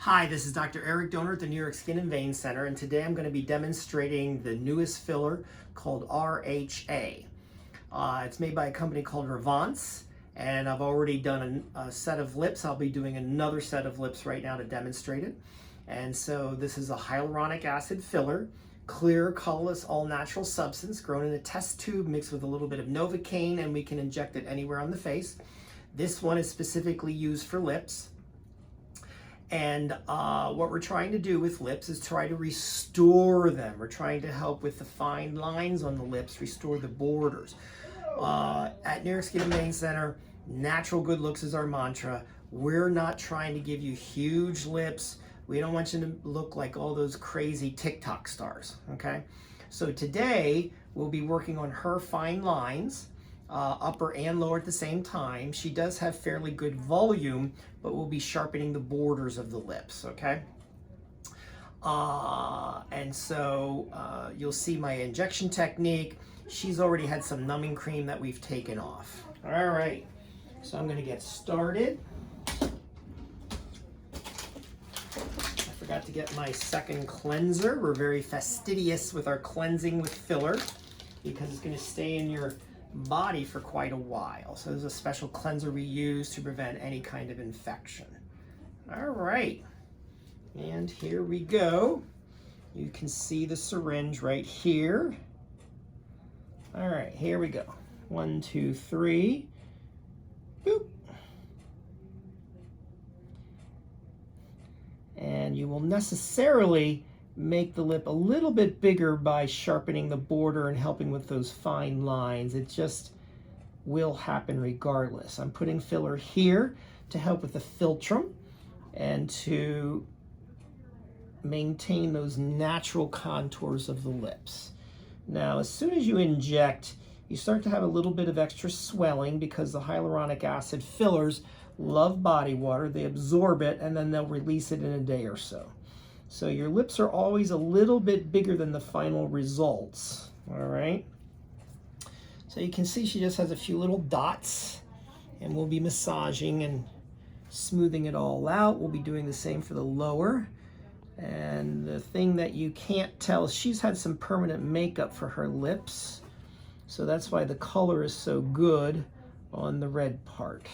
Hi, this is Dr. Eric Donor at the New York Skin and Vein Center, and today I'm going to be demonstrating the newest filler called RHA. It's made by a company called RHA, and I've already done a set of lips. I'll be doing another set of lips right now to demonstrate it. And so this is a hyaluronic acid filler, clear, colorless, all-natural substance grown in a test tube mixed with a little bit of Novocaine, and we can inject it anywhere on the face. This one is specifically used for lips. And what we're trying to do with lips is try to restore them. We're trying to help with the fine lines on the lips, restore the borders. At New York Skin and Vein Center, natural good looks is our mantra. We're not trying to give you huge lips. We don't want you to look like all those crazy TikTok stars, okay? So today, we'll be working on her fine lines, upper and lower at the same time. She does have fairly good volume, but we'll be sharpening the borders of the lips, okay? And so you'll see my injection technique. She's already had some numbing cream that we've taken off. All right, so I'm gonna get started. I forgot to get my second cleanser. We're very fastidious with our cleansing with filler because it's gonna stay in your body for quite a while. So there's a special cleanser we use to prevent any kind of infection. All right, and here we go. You can see the syringe right here. All right, here we go. 1, 2, 3. Boop. And you will necessarily make the lip a little bit bigger by sharpening the border and helping with those fine lines. It just will happen regardless. I'm putting filler here to help with the philtrum and to maintain those natural contours of the lips. Now, as soon as you inject, you start to have a little bit of extra swelling because the hyaluronic acid fillers love body water. They absorb it and then they'll release it in a day or so. So your lips are always a little bit bigger than the final results, all right? So you can see she just has a few little dots, and we'll be massaging and smoothing it all out. We'll be doing the same for the lower. And the thing that you can't tell, she's had some permanent makeup for her lips, so that's why the color is so good on the red part.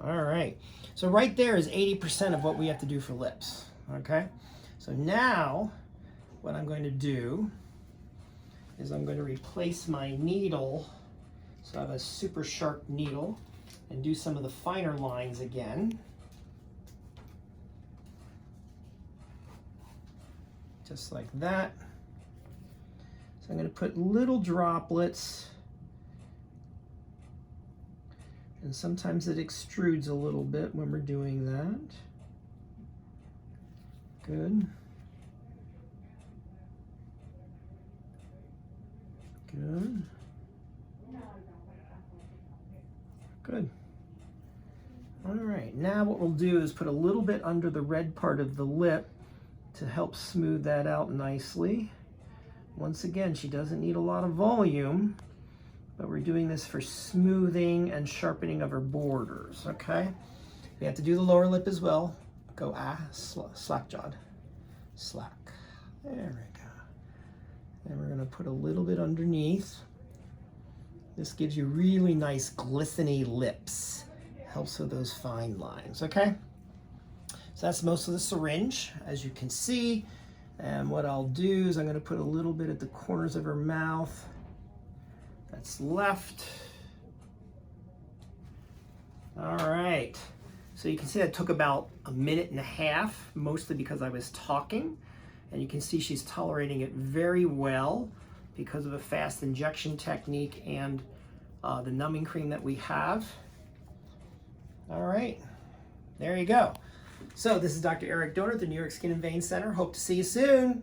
All right, so right there is 80% of what we have to do for lips, okay? So now, what I'm going to do is I'm going to replace my needle. So I have a super sharp needle and do some of the finer lines again. Just like that. So I'm going to put little droplets. And sometimes it extrudes a little bit when we're doing that. Good. Good. Good. All right, now what we'll do is put a little bit under the red part of the lip to help smooth that out nicely. Once again, she doesn't need a lot of volume, but we're doing this for smoothing and sharpening of her borders, okay? We have to do the lower lip as well. Go slack-jawed, slack. There we go. And we're gonna put a little bit underneath. This gives you really nice glistening lips. Helps with those fine lines, okay? So that's most of the syringe, as you can see. And what I'll do is I'm gonna put a little bit at the corners of her mouth. That's left. All right. So you can see that took about 1.5 minutes, mostly because I was talking. And you can see she's tolerating it very well because of a fast injection technique and the numbing cream that we have. All right, there you go. So this is Dr. Eric Donor at the New York Skin and Vein Center. Hope to see you soon.